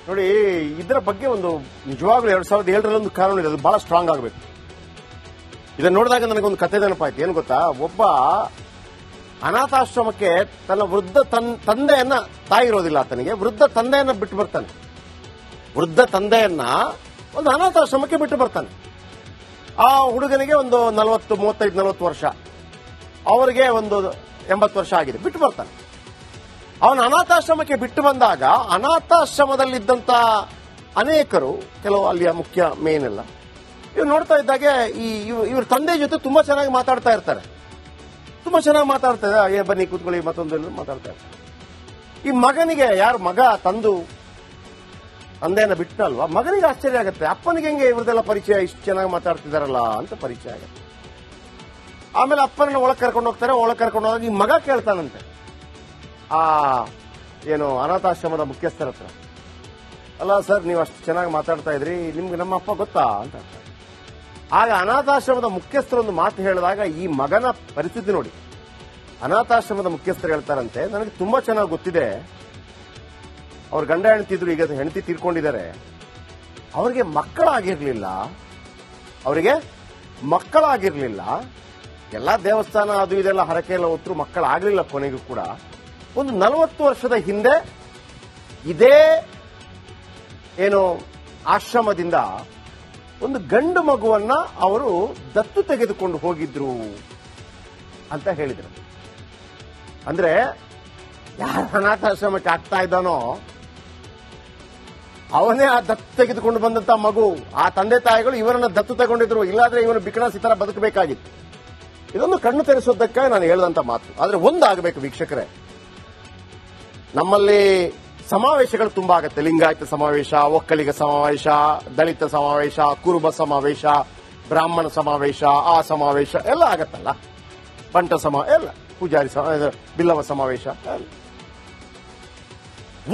ನೋಡಿ, ಇದರ ಬಗ್ಗೆ ಒಂದು ನಿಜವಾಗ್ಲೂ 2007ರಲ್ಲಿ ಒಂದು ಕಾನೂನು ಇದೆ, ಅದು ಬಹಳ ಸ್ಟ್ರಾಂಗ್ ಆಗಬೇಕು. ಇದನ್ನ ನೋಡಿದಾಗ ನನಗೊಂದು ಕಥೆ ನೆನಪಾಯ್ತು. ಏನು ಗೊತ್ತಾ, ಒಬ್ಬ ಅನಾಥಾಶ್ರಮಕ್ಕೆ ತನ್ನ ವೃದ್ಧ ತಂದೆಯನ್ನ, ತಾಯಿ ಇರೋದಿಲ್ಲ ಆತನಿಗೆ, ವೃದ್ಧ ತಂದೆಯನ್ನ ಬಿಟ್ಟು ಬರ್ತಾನೆ. ವೃದ್ಧ ತಂದೆಯನ್ನ ಒಂದು ಅನಾಥಾಶ್ರಮಕ್ಕೆ ಬಿಟ್ಟು ಬರ್ತಾನೆ. ಆ ಹುಡುಗನಿಗೆ ಒಂದು 35-40 ವರ್ಷ, ಅವರಿಗೆ ಒಂದು 80 ವರ್ಷ ಆಗಿದೆ, ಬಿಟ್ಟು ಬರ್ತಾನೆ. ಅವನ ಅನಾಥಾಶ್ರಮಕ್ಕೆ ಬಿಟ್ಟು ಬಂದಾಗ ಅನಾಥಾಶ್ರಮದಲ್ಲಿದ್ದಂತ ಅನೇಕರು, ಕೆಲವು ಅಲ್ಲಿಯ ಮುಖ್ಯ ಮೇನ್ ಎಲ್ಲ, ಇವ್ರು ನೋಡ್ತಾ ಇದ್ದಾಗೆ ಇವ್ರ ತಂದೆ ಜೊತೆ ತುಂಬಾ ಚೆನ್ನಾಗಿ ಮಾತಾಡ್ತಾ ಇರ್ತಾರೆ. ತುಂಬಾ ಚೆನ್ನಾಗಿ ಮಾತಾಡ್ತಾ ಇದ್ದಾರೆ, ಬನ್ನಿ ಕೂತ್ಕೊಳ್ಳಿ, ಮತ್ತೊಂದು ಮಾತಾಡ್ತಾ ಇರ್ತಾರೆ. ಈ ಮಗನಿಗೆ, ಯಾರು ಮಗ ತಂದೆಯನ್ನ ಬಿಟ್ಟಲ್ವಾ, ಮಗನಿಗೆ ಆಶ್ಚರ್ಯ ಆಗುತ್ತೆ. ಅಪ್ಪನಿಗೆ ಹೆಂಗೆ ಇವ್ರದೆಲ್ಲ ಪರಿಚಯ, ಇಷ್ಟು ಚೆನ್ನಾಗಿ ಮಾತಾಡ್ತಿದಾರಲ್ಲ ಅಂತ ಪರಿಚಯ ಆಗುತ್ತೆ. ಆಮೇಲೆ ಅಪ್ಪನನ್ನ ಒಳಗೆ ಕರ್ಕೊಂಡು ಹೋಗ್ತಾರೆ. ಒಳಗೆ ಕರ್ಕೊಂಡು ಹೋಗಿ ಈ ಮಗ ಕೇಳ್ತಾನಂತೆ ಏನು ಅನಾಥಾಶ್ರಮದ ಮುಖ್ಯಸ್ಥರ ಹತ್ರ, ಅಲ್ಲ ಸರ್, ನೀವು ಅಷ್ಟು ಚೆನ್ನಾಗಿ ಮಾತಾಡ್ತಾ ಇದ್ರಿ, ನಿಮ್ಗೆ ನಮ್ಮ ಅಪ್ಪ ಗೊತ್ತಾ ಅಂತ. ಆಗ ಅನಾಥಾಶ್ರಮದ ಮುಖ್ಯಸ್ಥರೊಂದು ಮಾತು ಹೇಳಿದಾಗ ಈ ಮಗನ ಪರಿಸ್ಥಿತಿ ನೋಡಿ. ಅನಾಥಾಶ್ರಮದ ಮುಖ್ಯಸ್ಥರು ಹೇಳ್ತಾರಂತೆ, ನನಗೆ ತುಂಬಾ ಚೆನ್ನಾಗಿ ಗೊತ್ತಿದೆ, ಅವ್ರ ಗಂಡ ಹೆಂಡತಿದ್ರು, ಈಗ ಹೆಂಡತಿ ತೀರ್ಕೊಂಡಿದ್ದಾರೆ, ಅವರಿಗೆ ಮಕ್ಕಳಾಗಿರ್ಲಿಲ್ಲ, ಎಲ್ಲ ದೇವಸ್ಥಾನ ಅದು ಇದೆಲ್ಲ ಹರಕೆ ಎಲ್ಲ ಹೊತ್ತರು ಮಕ್ಕಳಾಗ್ಲಿಲ್ಲ. ಕೊನೆಗೂ ಕೂಡ ಒಂದು 40 ವರ್ಷದ ಹಿಂದೆ ಇದೇ ಏನು ಆಶ್ರಮದಿಂದ ಒಂದು ಗಂಡು ಮಗುವನ್ನ ಅವರು ದತ್ತು ತೆಗೆದುಕೊಂಡು ಹೋಗಿದ್ರು ಅಂತ ಹೇಳಿದರು. ಅಂದ್ರೆ ಯಾರು ಅನಾಥಾಶ್ರಮಕ್ಕೆ ಆಗ್ತಾ ಇದ್ದಾನೋ ಅವನೇ ಆ ದತ್ತು ತೆಗೆದುಕೊಂಡು ಬಂದಂತ ಮಗು. ಆ ತಂದೆ ತಾಯಿಗಳು ಇವರನ್ನ ದತ್ತು ತಗೊಂಡಿದ್ರು, ಇಲ್ಲಾದ್ರೆ ಇವನು ಬಿಕಣಾಸಿ ತರ ಬದುಕಬೇಕಾಗಿತ್ತು. ಇದೊಂದು ಕಣ್ಣು ತೆರೆಸೋದಕ್ಕಾಗಿ ನಾನು ಹೇಳಿದಂತ ಮಾತು. ಆದ್ರೆ ಒಂದಾಗಬೇಕು ವೀಕ್ಷಕರೇ, ನಮ್ಮಲ್ಲಿ ಸಮಾವೇಶಗಳು ತುಂಬಾ ಆಗುತ್ತೆ. ಲಿಂಗಾಯತ ಸಮಾವೇಶ, ಒಕ್ಕಲಿಗ ಸಮಾವೇಶ, ದಲಿತ ಸಮಾವೇಶ, ಕುರುಬ ಸಮಾವೇಶ, ಬ್ರಾಹ್ಮಣ ಸಮಾವೇಶ, ಆ ಸಮಾವೇಶ ಎಲ್ಲ ಆಗತ್ತಲ್ಲ, ಬಂಟ ಎಲ್ಲ, ಪೂಜಾರಿ ಬಿಲ್ಲವ ಸಮಾವೇಶ,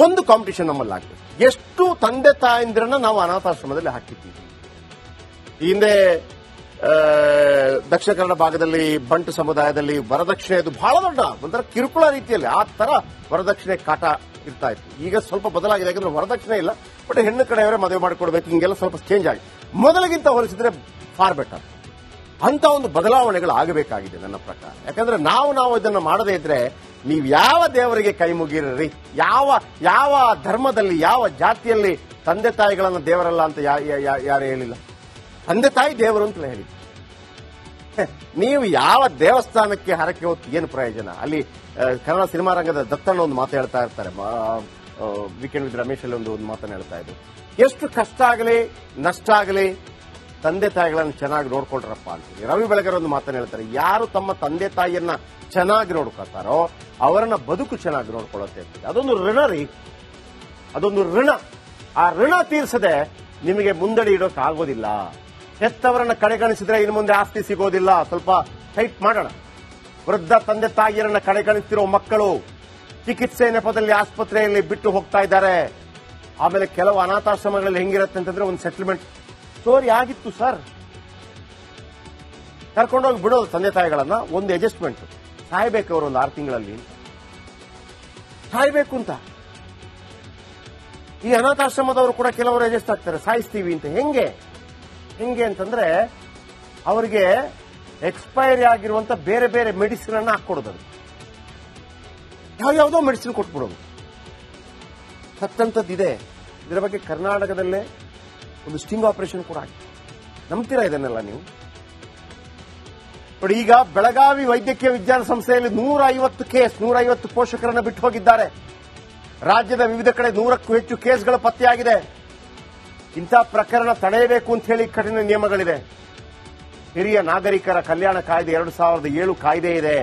ಒಂದು ಕಾಂಪಿಟಿಷನ್ ನಮ್ಮಲ್ಲಿ ಆಗ್ತದೆ. ಎಷ್ಟು ತಂದೆ ತಾಯಂದಿರನ್ನ ನಾವು ಅನಾಥಾಶ್ರಮದಲ್ಲಿ ಹಾಕಿದ್ದೀವಿ. ಈ ಹಿಂದೆ ದಕ್ಷಿಣ ಕನ್ನಡ ಭಾಗದಲ್ಲಿ ಬಂಟು ಸಮುದಾಯದಲ್ಲಿ ವರದಕ್ಷಿಣೆ ಅದು ಬಹಳ ದೊಡ್ಡ ಒಂಥರ ಕಿರುಕುಳ ರೀತಿಯಲ್ಲಿ ಆ ತರ ವರದಕ್ಷಿಣೆ ಕಾಟ ಇರ್ತಾ ಇತ್ತು. ಈಗ ಸ್ವಲ್ಪ ಬದಲಾಗಿದೆ, ಯಾಕಂದ್ರೆ ವರದಕ್ಷಿಣೆ ಇಲ್ಲ, ಬಟ್ ಹೆಣ್ಣು ಕಡೆಯವರೇ ಮದುವೆ ಮಾಡಿಕೊಡ್ಬೇಕು, ಹಿಂಗೆಲ್ಲ ಸ್ವಲ್ಪ ಚೇಂಜ್ ಆಗಿದೆ. ಮೊದಲಿಗಿಂತ ಹೋಲಿಸಿದ್ರೆ ಫಾರ್ ಬೆಟರ್. ಅಂತ ಒಂದು ಬದಲಾವಣೆಗಳು ಆಗಬೇಕಾಗಿದೆ ನನ್ನ ಪ್ರಕಾರ. ಯಾಕಂದ್ರೆ ನಾವು ಇದನ್ನ ಮಾಡದೇ ಇದ್ರೆ ನೀವು ಯಾವ ದೇವರಿಗೆ ಕೈ ಮುಗಿರ್ರಿ, ಯಾವ ಧರ್ಮದಲ್ಲಿ, ಯಾವ ಜಾತಿಯಲ್ಲಿ ತಂದೆ ತಾಯಿಗಳನ್ನ ದೇವರಲ್ಲ ಅಂತ ಯಾರು ಹೇಳಿಲ್ಲ. ತಂದೆ ತಾಯಿ ದೇವರು ಅಂತ ಹೇಳಿ, ನೀವು ಯಾವ ದೇವಸ್ಥಾನಕ್ಕೆ ಹರಕೆ ಹೊತ್ತು ಏನು ಪ್ರಯೋಜನ? ಅಲ್ಲಿ ಕನ್ನಡ ಸಿನಿಮಾ ರಂಗದ ದತ್ತಣ್ಣ ಒಂದು ಮಾತು ಹೇಳ್ತಾ ಇರ್ತಾರೆ, ವೀಕೆಂಡ್ ವಿತ್ ರಮೇಶ್ ಅಲ್ಲಿ ಒಂದು ಮಾತನ್ನು ಹೇಳ್ತಾ ಇದ್ರು, ಎಷ್ಟು ಕಷ್ಟ ಆಗಲಿ ನಷ್ಟ ಆಗಲಿ ತಂದೆ ತಾಯಿಗಳನ್ನು ಚೆನ್ನಾಗಿ ನೋಡ್ಕೊಳ್ರಪ್ಪ ಅಂತೀವಿ. ರವಿ ಬೆಳಗೆರೆ ಒಂದು ಮಾತನ್ನು ಹೇಳ್ತಾರೆ, ಯಾರು ತಮ್ಮ ತಂದೆ ತಾಯಿಯನ್ನ ಚೆನ್ನಾಗಿ ನೋಡ್ಕೊಳ್ತಾರೋ ಅವರನ್ನ ಬದುಕು ಚೆನ್ನಾಗಿ ನೋಡ್ಕೊಳ್ಳುತ್ತೆ ಅಂತ. ಅದೊಂದು ಋಣ ರೀ, ಅದೊಂದು ಋಣ. ಆ ಋಣ ತೀರ್ಸದೆ ನಿಮಗೆ ಮುಂದಡಿ ಇಡೋಕೆ ಆಗೋದಿಲ್ಲ. ಹೆತ್ತವರನ್ನ ಕಡೆಗಣಿಸಿದ್ರೆ ಇನ್ನು ಮುಂದೆ ಆಸ್ತಿ ಸಿಗೋದಿಲ್ಲ. ಸ್ವಲ್ಪ ಟೈಟ್ ಮಾಡೋಣ. ವೃದ್ಧ ತಂದೆ ತಾಯಿಯರನ್ನ ಕಡೆಗಣಿಸ್ತಿರೋ ಮಕ್ಕಳು ಚಿಕಿತ್ಸೆ ನೆಪದಲ್ಲಿ ಆಸ್ಪತ್ರೆಯಲ್ಲಿ ಬಿಟ್ಟು ಹೋಗ್ತಾ ಇದ್ದಾರೆ. ಆಮೇಲೆ ಕೆಲವು ಅನಾಥಾಶ್ರಮಗಳಲ್ಲಿ ಹೆಂಗಿರುತ್ತೆ ಅಂತಂದ್ರೆ ಒಂದು ಸೆಟಲ್ಮೆಂಟ್ ಸ್ಟೋರಿ ಆಗಿತ್ತು ಸರ್, ಕರ್ಕೊಂಡೋಗಿ ಬಿಡೋದು ತಂದೆ ತಾಯಿಗಳನ್ನ, ಒಂದು ಅಡ್ಜಸ್ಟ್ಮೆಂಟ್, ಸಾಯ್ಬೇಕು ಅವರು ಒಂದು 6 ತಿಂಗಳಲ್ಲಿ, ಸಾಯ್ಬೇಕು ಅಂತ. ಈ ಅನಾಥಾಶ್ರಮದವರು ಕೂಡ ಕೆಲವರು ಅಡ್ಜಸ್ಟ್ ಆಗ್ತಾರೆ, ಸಾಯಿಸ್ತೀವಿ ಅಂತ. ಹೆಂಗೆ ಅಂತಂದ್ರೆ ಅವರಿಗೆ ಎಕ್ಸ್ಪೈರಿ ಆಗಿರುವಂತ ಬೇರೆ ಬೇರೆ ಮೆಡಿಸಿನ್ ಅನ್ನ ಹಾಕೊಡೋದು, ಯಾವ್ಯಾವುದೋ ಮೆಡಿಸಿನ್ ಕೊಟ್ಬಿಡೋದು. ಸತ್ತಂತದ್ದಿದೆ. ಇದರ ಬಗ್ಗೆ ಕರ್ನಾಟಕದಲ್ಲೇ ಒಂದು ಸ್ಟಿಂಗ್ ಆಪರೇಷನ್ ಕೂಡ ಆಗಿದೆ. ನಂಬ್ತೀರಾ ಇದನ್ನೆಲ್ಲ ನೀವು? ನೋಡಿ, ಈಗ ಬೆಳಗಾವಿ ವೈದ್ಯಕೀಯ ವಿಜ್ಞಾನ ಸಂಸ್ಥೆಯಲ್ಲಿ 150 ಪೋಷಕರನ್ನ ಬಿಟ್ಟು ಹೋಗಿದ್ದಾರೆ. ರಾಜ್ಯದ ವಿವಿಧ ಕಡೆ 100ಕ್ಕೂ ಹೆಚ್ಚು ಕೇಸ್ಗಳು ಪತ್ತೆಯಾಗಿದೆ. ಇಂಥ ಪ್ರಕರಣ ತಡೆಯಬೇಕು ಅಂತ ಹೇಳಿ ಕಠಿಣ ನಿಯಮಗಳಿದೆ. ಹಿರಿಯ ನಾಗರಿಕರ ಕಲ್ಯಾಣ ಕಾಯ್ದೆ 2007 ಕಾಯ್ದೆ ಇದೆ.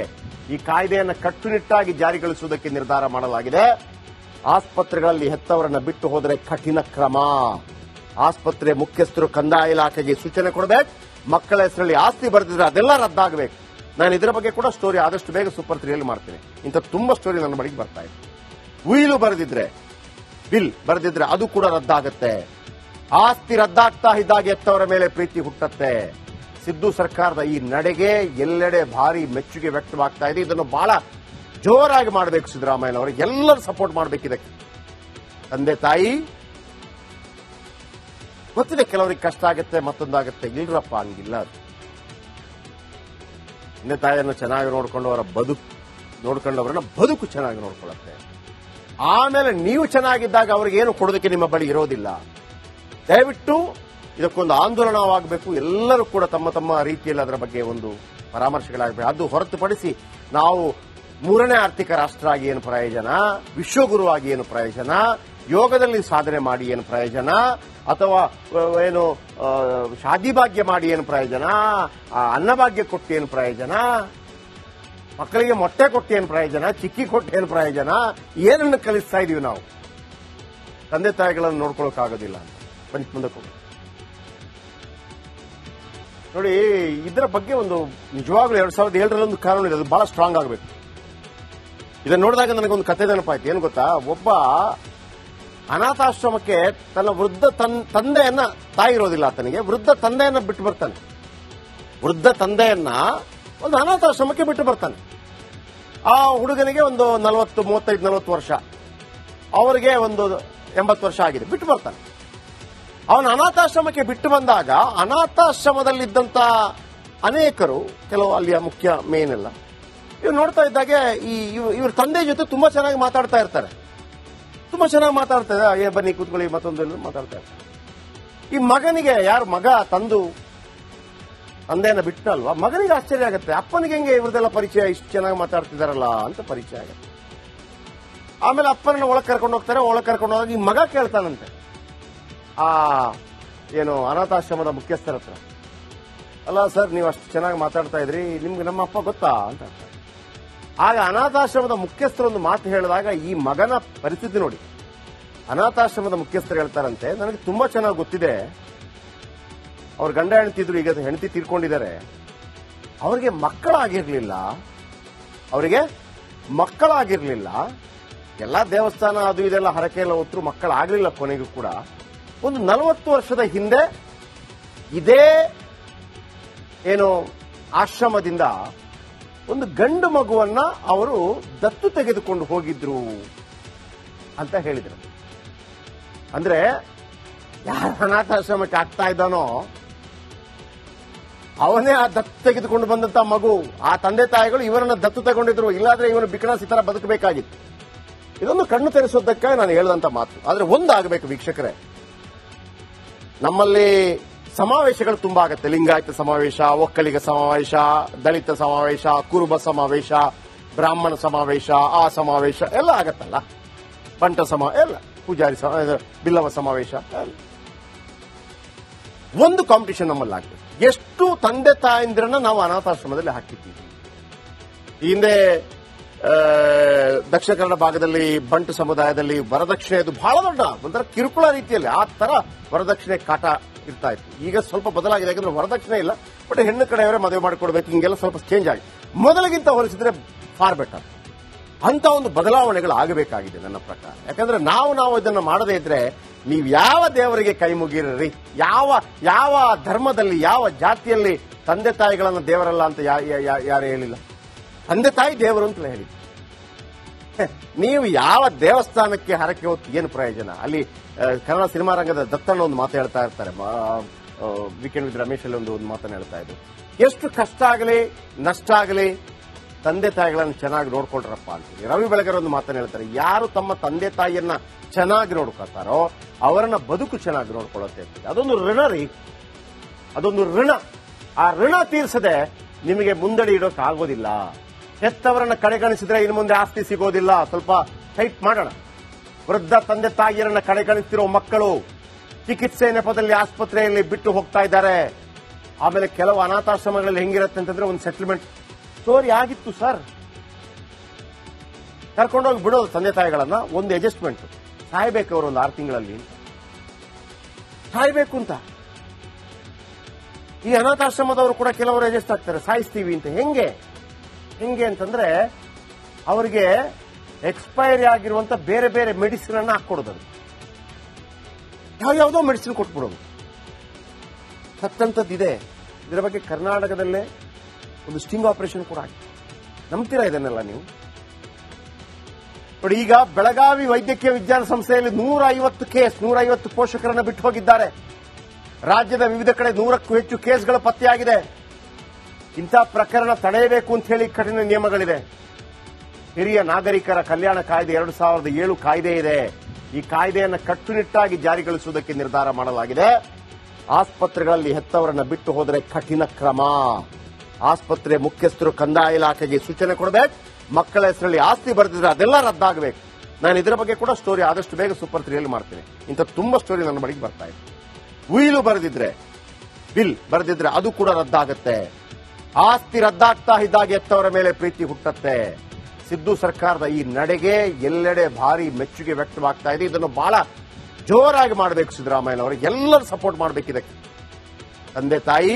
ಈ ಕಾಯ್ದೆಯನ್ನು ಕಟ್ಟುನಿಟ್ಟಾಗಿ ಜಾರಿಗೊಳಿಸುವುದಕ್ಕೆ ನಿರ್ಧಾರ ಮಾಡಲಾಗಿದೆ. ಆಸ್ಪತ್ರೆಗಳಲ್ಲಿ ಹೆತ್ತವರನ್ನ ಬಿಟ್ಟು ಹೋದರೆ ಕಠಿಣ ಕ್ರಮ. ಆಸ್ಪತ್ರೆ ಮುಖ್ಯಸ್ಥರು ಕಂದಾಯ ಇಲಾಖೆಗೆ ಸೂಚನೆ ಕೊಡಬೇಕು. ಮಕ್ಕಳ ಹೆಸರಲ್ಲಿ ಆಸ್ತಿ ಬರೆದಿದ್ರೆ ಅದೆಲ್ಲ ರದ್ದಾಗಬೇಕು. ನಾನು ಇದರ ಬಗ್ಗೆ ಕೂಡ ಸ್ಟೋರಿ ಆದಷ್ಟು ಬೇಗ ಸೂಪರ್ 3 ಮಾಡ್ತೀನಿ. ಇಂಥ ತುಂಬಾ ಸ್ಟೋರಿ ನನ್ನ ಬಳಿಗೆ ಬರ್ತಾ ಇದೆ. ಉಯಿಲು ಬರೆದಿದ್ರೆ, ಬಿಲ್ ಬರೆದಿದ್ರೆ ಅದು ಕೂಡ ರದ್ದಾಗುತ್ತೆ. ಆಸ್ತಿ ರದ್ದಾಗ್ತಾ ಇದ್ದಾಗೆ ಎತ್ತವರ ಮೇಲೆ ಪ್ರೀತಿ ಹುಟ್ಟತ್ತೆ. ಸಿದ್ದು ಸರ್ಕಾರದ ಈ ನಡೆಗೆ ಎಲ್ಲೆಡೆ ಭಾರಿ ಮೆಚ್ಚುಗೆ ವ್ಯಕ್ತವಾಗ್ತಾ ಇದೆ. ಇದನ್ನು ಬಹಳ ಜೋರಾಗಿ ಮಾಡಬೇಕು ಸಿದ್ದರಾಮಯ್ಯ ಅವರು. ಎಲ್ಲರೂ ಸಪೋರ್ಟ್ ಮಾಡಬೇಕು ಇದಕ್ಕೆ. ತಂದೆ ತಾಯಿ ಗೊತ್ತಿದೆ ಕೆಲವರಿಗೆ ಕಷ್ಟ ಆಗುತ್ತೆ, ಮತ್ತೊಂದಾಗುತ್ತೆ. ಇಲ್ರಪ್ಪ, ಹಂಗಿಲ್ಲ. ತಂದೆ ತಾಯಿಯನ್ನು ಚೆನ್ನಾಗಿ ನೋಡ್ಕೊಂಡವರನ್ನ ಬದುಕು ಚೆನ್ನಾಗಿ ನೋಡ್ಕೊಳ್ಳುತ್ತೆ. ಆಮೇಲೆ ನೀವು ಚೆನ್ನಾಗಿದ್ದಾಗ ಅವ್ರಿಗೆ ಏನು ಕೊಡೋದಕ್ಕೆ ನಿಮ್ಮ ಬಳಿ ಇರೋದಿಲ್ಲ. ದಯವಿಟ್ಟು ಇದಕ್ಕೊಂದು ಆಂದೋಲನವಾಗಬೇಕು. ಎಲ್ಲರೂ ಕೂಡ ತಮ್ಮ ತಮ್ಮ ರೀತಿಯಲ್ಲಿ ಅದರ ಬಗ್ಗೆ ಒಂದು ಪರಾಮರ್ಶೆಗಳಾಗಬೇಕು. ಅದು ಹೊರತುಪಡಿಸಿ ನಾವು 3ನೇ ಆರ್ಥಿಕ ರಾಷ್ಟ್ರ ಆಗಿ ಏನು ಪ್ರಯೋಜನ, ವಿಶ್ವಗುರುವಾಗಿ ಏನು ಪ್ರಯೋಜನ, ಯೋಗದಲ್ಲಿ ಸಾಧನೆ ಮಾಡಿ ಏನು ಪ್ರಯೋಜನ, ಅಥವಾ ಏನು ಶಾದಿ ಭಾಗ್ಯ ಮಾಡಿ ಏನು ಪ್ರಯೋಜನ, ಅನ್ನಭಾಗ್ಯ ಕೊಟ್ಟು ಏನು ಪ್ರಯೋಜನ, ಮಕ್ಕಳಿಗೆ ಮೊಟ್ಟೆ ಕೊಟ್ಟು ಏನು ಪ್ರಯೋಜನ, ಚಿಕ್ಕಿ ಕೊಟ್ಟು ಏನು ಪ್ರಯೋಜನ, ಏನನ್ನು ಕಲಿಸ್ತಾ ಇದೀವಿ ನಾವು? ತಂದೆ ತಾಯಿಗಳನ್ನು ನೋಡ್ಕೊಳ್ಳೋಕ್ಕಾಗೋದಿಲ್ಲ ಅಂತ ಬನ್ನಿ ಮುಂದಕ್ಕೆ ಹೋಗಿ ನೋಡಿ. ಇದರ ಬಗ್ಗೆ ಒಂದು ನಿಜವಾಗ್ಲೂ 2007ರಲ್ಲಿ ಒಂದು ಕಾನೂನು ಇದೆ, ಅದು ಬಹಳ ಸ್ಟ್ರಾಂಗ್ ಆಗಬೇಕು. ಇದನ್ನು ನೋಡಿದಾಗ ನನಗೊಂದು ಕಥೆ ನೆನಪಾಯ್ತು. ಏನು ಗೊತ್ತಾ, ಒಬ್ಬ ಅನಾಥಾಶ್ರಮಕ್ಕೆ ತನ್ನ ವೃದ್ಧ ತಂದೆಯನ್ನ, ತಾಯಿ ಇರೋದಿಲ್ಲ ಆತನಿಗೆ, ವೃದ್ಧ ತಂದೆಯನ್ನ ಬಿಟ್ಟು ಬರ್ತಾನೆ. ವೃದ್ಧ ತಂದೆಯನ್ನ ಒಂದು ಅನಾಥಾಶ್ರಮಕ್ಕೆ ಬಿಟ್ಟು ಬರ್ತಾನೆ. ಆ ಹುಡುಗನಿಗೆ ಒಂದು 35-40 ವರ್ಷ, ಅವರಿಗೆ ಒಂದು 80 ವರ್ಷ ಆಗಿದೆ. ಬಿಟ್ಟು ಬರ್ತಾನೆ. ಅವನ ಅನಾಥಾಶ್ರಮಕ್ಕೆ ಬಿಟ್ಟು ಬಂದಾಗ ಅನಾಥಾಶ್ರಮದಲ್ಲಿದ್ದಂತ ಅನೇಕರು, ಕೆಲವು ಅಲ್ಲಿಯ ಮುಖ್ಯ ಮೇನ್ ಎಲ್ಲ, ಇವ್ರು ನೋಡ್ತಾ ಇದ್ದಾಗೆ ಇವ್ರ ತಂದೆ ಜೊತೆ ತುಂಬಾ ಚೆನ್ನಾಗಿ ಮಾತಾಡ್ತಾ ಇರ್ತಾರೆ. ತುಂಬಾ ಚೆನ್ನಾಗಿ ಮಾತಾಡ್ತಾರೆ. ಬನ್ನಿ ಕೂತ್ಕೊಳ್ಳಿ, ಮತ್ತೊಂದು ಮಾತಾಡ್ತಾ ಇರ್ತಾರೆ. ಈ ಮಗನಿಗೆ, ಯಾರು ಮಗ ತಂದೆಯನ್ನ ಬಿಟ್ಟಲ್ವಾ, ಮಗನಿಗೆ ಆಶ್ಚರ್ಯ ಆಗುತ್ತೆ. ಅಪ್ಪನಿಗೆ ಹೆಂಗೆ ಇವ್ರದೆಲ್ಲ ಪರಿಚಯ, ಇಷ್ಟು ಚೆನ್ನಾಗಿ ಮಾತಾಡ್ತಿದಾರಲ್ಲ ಅಂತ ಪರಿಚಯ ಆಗುತ್ತೆ. ಆಮೇಲೆ ಅಪ್ಪನನ್ನ ಒಳಗೆ ಕರ್ಕೊಂಡು ಹೋಗ್ತಾರೆ. ಒಳಗೆ ಕರ್ಕೊಂಡು ಹೋದಾಗ ಈ ಮಗ ಕೇಳ್ತಾನಂತೆ ಏನು ಅನಾಥಾಶ್ರಮದ ಮುಖ್ಯಸ್ಥರ ಹತ್ರ, ಅಲ್ಲ ಸರ್, ನೀವು ಅಷ್ಟು ಚೆನ್ನಾಗಿ ಮಾತಾಡ್ತಾ ಇದ್ರಿ, ನಿಮ್ಗೆ ನಮ್ಮ ಅಪ್ಪ ಗೊತ್ತಾ ಅಂತ. ಆಗ ಅನಾಥಾಶ್ರಮದ ಮುಖ್ಯಸ್ಥರೊಂದು ಮಾತು ಹೇಳಿದಾಗ ಈ ಮಗನ ಪರಿಸ್ಥಿತಿ ನೋಡಿ. ಅನಾಥಾಶ್ರಮದ ಮುಖ್ಯಸ್ಥರು ಹೇಳ್ತಾರಂತೆ, ನನಗೆ ತುಂಬಾ ಚೆನ್ನಾಗಿ ಗೊತ್ತಿದೆ, ಅವ್ರ ಗಂಡ ಹೆಂಡತಿದ್ರು, ಈಗ ಹೆಂಡತಿ ತೀರ್ಕೊಂಡಿದ್ದಾರೆ, ಅವರಿಗೆ ಮಕ್ಕಳಾಗಿರ್ಲಿಲ್ಲ. ಎಲ್ಲಾ ದೇವಸ್ಥಾನ ಅದು ಇದೆಲ್ಲ ಹರಕೆ ಎಲ್ಲ ಹೊತ್ತು ಮಕ್ಕಳಾಗ್ಲಿಲ್ಲ. ಕೊನೆಗೂ ಕೂಡ ಒಂದು 40 ವರ್ಷದ ಹಿಂದೆ ಇದೇ ಏನು ಆಶ್ರಮದಿಂದ ಒಂದು ಗಂಡು ಮಗುವನ್ನ ಅವರು ದತ್ತು ತೆಗೆದುಕೊಂಡು ಹೋಗಿದ್ರು ಅಂತ ಹೇಳಿದರು. ಅಂದ್ರೆ ಯಾರ ಅನಾಥಾಶ್ರಮಕ್ಕೆ ಆಗ್ತಾ ಇದ್ದಾನೋ ಅವನೇ ಆ ದತ್ತು ತೆಗೆದುಕೊಂಡು ಬಂದಂತ ಮಗು. ಆ ತಂದೆ ತಾಯಿಗಳು ಇವರನ್ನ ದತ್ತು ತಗೊಂಡಿದ್ರು, ಇಲ್ಲಾದ್ರೆ ಇವನು ಬಿಕಣಾಸಿ ತರ ಬದುಕಬೇಕಾಗಿತ್ತು. ಇದೊಂದು ಕಣ್ಣು ತೆರೆಸೋದಕ್ಕಾಗಿ ನಾನು ಹೇಳಿದಂತ ಮಾತು. ಆದ್ರೆ ಒಂದಾಗಬೇಕು ವೀಕ್ಷಕರೇ, ನಮ್ಮಲ್ಲಿ ಸಮಾವೇಶಗಳು ತುಂಬಾ ಆಗುತ್ತೆ. ಲಿಂಗಾಯತ ಸಮಾವೇಶ, ಒಕ್ಕಲಿಗ ಸಮಾವೇಶ, ದಲಿತ ಸಮಾವೇಶ, ಕುರುಬ ಸಮಾವೇಶ, ಬ್ರಾಹ್ಮಣ ಸಮಾವೇಶ, ಆ ಸಮಾವೇಶ ಎಲ್ಲ ಆಗತ್ತಲ್ಲ, ಬಂಟ ಎಲ್ಲ, ಪೂಜಾರಿ ಬಿಲ್ಲವ ಸಮಾವೇಶ, ಒಂದು ಕಾಂಪಿಟಿಷನ್ ನಮ್ಮಲ್ಲಿ ಆಗ್ತದೆ. ಎಷ್ಟು ತಂದೆ ತಾಯಂದಿರನ್ನ ನಾವು ಅನಾಥಾಶ್ರಮದಲ್ಲಿ ಹಾಕಿದ್ದೀವಿ. ಹಿಂದೆ ದಕ್ಷಿಣ ಕನ್ನಡ ಭಾಗದಲ್ಲಿ ಬಂಟು ಸಮುದಾಯದಲ್ಲಿ ವರದಕ್ಷಿಣೆ ಅದು ಬಹಳ ದೊಡ್ಡ ಒಂಥರ ಕಿರುಕುಳ ರೀತಿಯಲ್ಲಿ ಆ ತರ ವರದಕ್ಷಿಣೆ ಕಾಟ ಇರ್ತಾ ಇತ್ತು. ಈಗ ಸ್ವಲ್ಪ ಬದಲಾಗಿದೆ, ಯಾಕಂದ್ರೆ ವರದಕ್ಷಿಣೆ ಇಲ್ಲ, ಬಟ್ ಹೆಣ್ಣು ಕಡೆಯವರೇ ಮದುವೆ ಮಾಡಿಕೊಡ್ಬೇಕು, ಹಿಂಗೆಲ್ಲ ಸ್ವಲ್ಪ ಚೇಂಜ್ ಆಗಿದೆ. ಮೊದಲಿಗಿಂತ ಹೋಲಿಸಿದ್ರೆ ಫಾರ್ ಬೆಟರ್. ಅಂತ ಒಂದು ಬದಲಾವಣೆಗಳು ಆಗಬೇಕಾಗಿದೆ ನನ್ನ ಪ್ರಕಾರ. ಯಾಕಂದ್ರೆ ನಾವು ಇದನ್ನು ಮಾಡದೇ ಇದ್ರೆ ನೀವು ಯಾವ ದೇವರಿಗೆ ಕೈ ಮುಗಿರ್ರಿ, ಯಾವ ಧರ್ಮದಲ್ಲಿ, ಯಾವ ಜಾತಿಯಲ್ಲಿ ತಂದೆ ತಾಯಿಗಳನ್ನ ದೇವರಲ್ಲ ಅಂತ ಯಾರು ಹೇಳಿಲ್ಲ. ತಂದೆ ತಾಯಿ ದೇವರು ಅಂತ ಹೇಳಿ, ನೀವು ಯಾವ ದೇವಸ್ಥಾನಕ್ಕೆ ಹರಕೆ ಹೊತ್ತು ಏನು ಪ್ರಯೋಜನ? ಅಲ್ಲಿ ಕನ್ನಡ ಸಿನಿಮಾ ರಂಗದ ದತ್ತಣ್ಣ ಒಂದು ಮಾತು ಹೇಳ್ತಾ ಇರ್ತಾರೆ, ವೀಕೆಂಡ್ ವಿತ್ ರಮೇಶ್ ಅಲ್ಲಿ ಒಂದು ಮಾತನ್ನು ಹೇಳ್ತಾ ಇದ್ರು, ಎಷ್ಟು ಕಷ್ಟ ಆಗಲಿ ನಷ್ಟ ಆಗಲಿ ತಂದೆ ತಾಯಿಗಳನ್ನು ಚೆನ್ನಾಗಿ ನೋಡ್ಕೊಳ್ರಪ್ಪ ಅಂತೀವಿ. ರವಿ ಬೆಳಗೆರೆ ಒಂದು ಮಾತನ್ನು ಹೇಳ್ತಾರೆ, ಯಾರು ತಮ್ಮ ತಂದೆ ತಾಯಿಯನ್ನ ಚೆನ್ನಾಗಿ ನೋಡ್ಕೊಳ್ತಾರೋ ಅವರನ್ನ ಬದುಕು ಚೆನ್ನಾಗಿ ನೋಡ್ಕೊಳ್ಳುತ್ತೆ ಅಂತ. ಅದೊಂದು ಋಣ ರೀ, ಅದೊಂದು ಋಣ. ಆ ಋಣ ತೀರಿಸದೆ ನಿಮಗೆ ಮುಂದಡಿ ಇಡೋಕೆ ಆಗೋದಿಲ್ಲ. ಹೆತ್ತವರನ್ನ ಕಡೆಗಣಿಸಿದ್ರೆ ಇನ್ನು ಮುಂದೆ ಆಸ್ತಿ ಸಿಗೋದಿಲ್ಲ. ಸ್ವಲ್ಪ ಟೈಟ್ ಮಾಡೋಣ. ವೃದ್ಧ ತಂದೆ ತಾಯಿಯರನ್ನ ಕಡೆಗಣಿಸ್ತಿರೋ ಮಕ್ಕಳು ಚಿಕಿತ್ಸೆ ನೆಪದಲ್ಲಿ ಆಸ್ಪತ್ರೆಯಲ್ಲಿ ಬಿಟ್ಟು ಹೋಗ್ತಾ ಇದ್ದಾರೆ. ಆಮೇಲೆ ಕೆಲವು ಅನಾಥಾಶ್ರಮಗಳಲ್ಲಿ ಹೆಂಗಿರುತ್ತೆ ಅಂತಂದ್ರೆ ಒಂದು ಸೆಟಲ್ಮೆಂಟ್ ಸ್ಟೋರಿ ಆಗಿತ್ತು ಸರ್, ಕರ್ಕೊಂಡೋಗಿ ಬಿಡೋದು ತಂದೆ ತಾಯಿಗಳನ್ನ, ಒಂದು ಅಡ್ಜಸ್ಟ್ಮೆಂಟ್, ಸಾಯ್ಬೇಕು ಅವರು ಒಂದು 6 ತಿಂಗಳಲ್ಲಿ ಸಾಯ್ಬೇಕು ಅಂತ. ಈ ಅನಾಥಾಶ್ರಮದವರು ಕೂಡ ಕೆಲವರು ಅಡ್ಜಸ್ಟ್ ಆಗ್ತಾರೆ, ಸಾಯಿಸ್ತೀವಿ ಅಂತ. ಹೆಂಗೆ ಅಂತಂದ್ರೆ ಅವರಿಗೆ ಎಕ್ಸ್ಪೈರಿ ಆಗಿರುವಂತ ಬೇರೆ ಬೇರೆ ಮೆಡಿಸಿನ್ ಅನ್ನ ಹಾಕೊಡೋದು, ಯಾವ್ಯಾವುದೋ ಮೆಡಿಸಿನ್ ಕೊಟ್ಬಿಡೋದು. ಸತ್ತಂತದ್ದಿದೆ. ಇದರ ಬಗ್ಗೆ ಕರ್ನಾಟಕದಲ್ಲೇ ಒಂದು ಸ್ಟಿಂಗ್ ಆಪರೇಷನ್ ಕೂಡ ಆಗಿದೆ. ನಂಬ್ತೀರಾ ಇದನ್ನೆಲ್ಲ ನೀವು? ನೋಡಿ, ಈಗ ಬೆಳಗಾವಿ ವೈದ್ಯಕೀಯ ವಿಜ್ಞಾನ ಸಂಸ್ಥೆಯಲ್ಲಿ 150 ಪೋಷಕರನ್ನ ಬಿಟ್ಟು ಹೋಗಿದ್ದಾರೆ. ರಾಜ್ಯದ ವಿವಿಧ ಕಡೆ 100ಕ್ಕೂ ಹೆಚ್ಚು ಕೇಸ್ಗಳು ಪತ್ತೆಯಾಗಿದೆ. ಇಂಥ ಪ್ರಕರಣ ತಡೆಯಬೇಕು ಅಂತ ಹೇಳಿ ಕಠಿಣ ನಿಯಮಗಳಿದೆ. ಹಿರಿಯ ನಾಗರಿಕರ ಕಲ್ಯಾಣ ಕಾಯ್ದೆ 2007 ಕಾಯ್ದೆ ಇದೆ. ಈ ಕಾಯ್ದೆಯನ್ನು ಕಟ್ಟುನಿಟ್ಟಾಗಿ ಜಾರಿಗೊಳಿಸುವುದಕ್ಕೆ ನಿರ್ಧಾರ ಮಾಡಲಾಗಿದೆ. ಆಸ್ಪತ್ರೆಗಳಲ್ಲಿ ಹೆತ್ತವರನ್ನ ಬಿಟ್ಟು ಹೋದರೆ ಕಠಿಣ ಕ್ರಮ. ಆಸ್ಪತ್ರೆ ಮುಖ್ಯಸ್ಥರು ಕಂದಾಯ ಇಲಾಖೆಗೆ ಸೂಚನೆ ಕೊಡಬೇಕು. ಮಕ್ಕಳ ಹೆಸರಲ್ಲಿ ಆಸ್ತಿ ಬರೆದಿದ್ರೆ ಅದೆಲ್ಲ ರದ್ದಾಗಬೇಕು. ನಾನು ಇದರ ಬಗ್ಗೆ ಕೂಡ ಸ್ಟೋರಿ ಆದಷ್ಟು ಬೇಗ ಸೂಪರ್ 3 ಮಾಡ್ತೀನಿ. ಇಂಥ ತುಂಬಾ ಸ್ಟೋರಿ ನನ್ನ ಬಳಿಗೆ ಬರ್ತಾ ಇದೆ. ಉಯಿಲು ಬರೆದಿದ್ರೆ, ಬಿಲ್ ಬರೆದಿದ್ರೆ ಅದು ಕೂಡ ರದ್ದಾಗತ್ತೆ. ಆಸ್ತಿ ರದ್ದಾಗ್ತಾ ಇದ್ದಾಗ ಎತ್ತವರ ಮೇಲೆ ಪ್ರೀತಿ ಹುಟ್ಟತ್ತೆ. ಸಿದ್ದು ಸರ್ಕಾರದ ಈ ನಡೆಗೆ ಎಲ್ಲೆಡೆ ಭಾರಿ ಮೆಚ್ಚುಗೆ ವ್ಯಕ್ತವಾಗ್ತಾ ಇದೆ. ಇದನ್ನು ಬಹಳ ಜೋರಾಗಿ ಮಾಡಬೇಕು ಸಿದ್ದರಾಮಯ್ಯ ಅವರಿಗೆ. ಎಲ್ಲರೂ ಸಪೋರ್ಟ್ ಮಾಡಬೇಕಿದೆ. ತಂದೆ ತಾಯಿ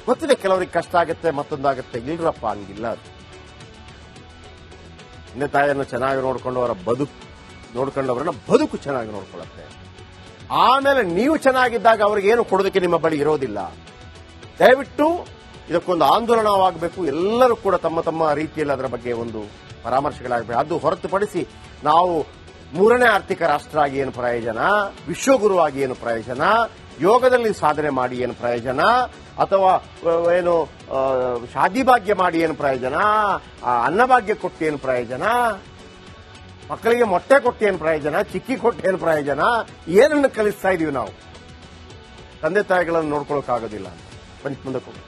ಗೊತ್ತಿದೆ, ಕೆಲವರಿಗೆ ಕಷ್ಟ ಆಗುತ್ತೆ, ಮತ್ತೊಂದಾಗುತ್ತೆ. ಇಲ್ರಪ್ಪ, ಹಂಗಿಲ್ಲ. ತಂದೆ ತಾಯಿಯನ್ನು ಚೆನ್ನಾಗಿ ನೋಡ್ಕೊಂಡವರನ್ನ ಬದುಕು ಚೆನ್ನಾಗಿ ನೋಡ್ಕೊಳ್ಳುತ್ತೆ. ಆಮೇಲೆ ನೀವು ಚೆನ್ನಾಗಿದ್ದಾಗ ಅವ್ರಿಗೆ ಏನು ಕೊಡೋದಕ್ಕೆ ನಿಮ್ಮ ಬಳಿ ಇರೋದಿಲ್ಲ. ದಯವಿಟ್ಟು ಇದಕ್ಕೊಂದು ಆಂದೋಲನವಾಗಬೇಕು. ಎಲ್ಲರೂ ಕೂಡ ತಮ್ಮ ತಮ್ಮ ರೀತಿಯಲ್ಲಿ ಅದರ ಬಗ್ಗೆ ಒಂದು ಪರಾಮರ್ಶೆಗಳಾಗಬೇಕು. ಅದು ಹೊರತುಪಡಿಸಿ ನಾವು 3ನೇ ಆರ್ಥಿಕ ರಾಷ್ಟ್ರ ಆಗಿ ಏನು ಪ್ರಯೋಜನ, ವಿಶ್ವಗುರುವಾಗಿ ಏನು ಪ್ರಯೋಜನ, ಯೋಗದಲ್ಲಿ ಸಾಧನೆ ಮಾಡಿ ಏನು ಪ್ರಯೋಜನ, ಅಥವಾ ಏನು ಶಾದಿ ಭಾಗ್ಯ ಮಾಡಿ ಏನು ಪ್ರಯೋಜನ, ಅನ್ನಭಾಗ್ಯ ಕೊಟ್ಟು ಏನು ಪ್ರಯೋಜನ, ಮಕ್ಕಳಿಗೆ ಮೊಟ್ಟೆ ಕೊಟ್ಟು ಏನು ಪ್ರಯೋಜನ, ಚಿಕ್ಕಿ ಕೊಟ್ಟು ಏನು ಪ್ರಯೋಜನ, ಏನನ್ನು ಕಲಿಸ್ತಾ ಇದೀವಿ ನಾವು? ತಂದೆ ತಾಯಿಗಳನ್ನು ನೋಡ್ಕೊಳ್ಳೋಕ್ಕಾಗೋದಿಲ್ಲ ಅಂತ. ಬನ್ನಿ ಮುಂದಕ್ಕೆ ಹೋಗಿ.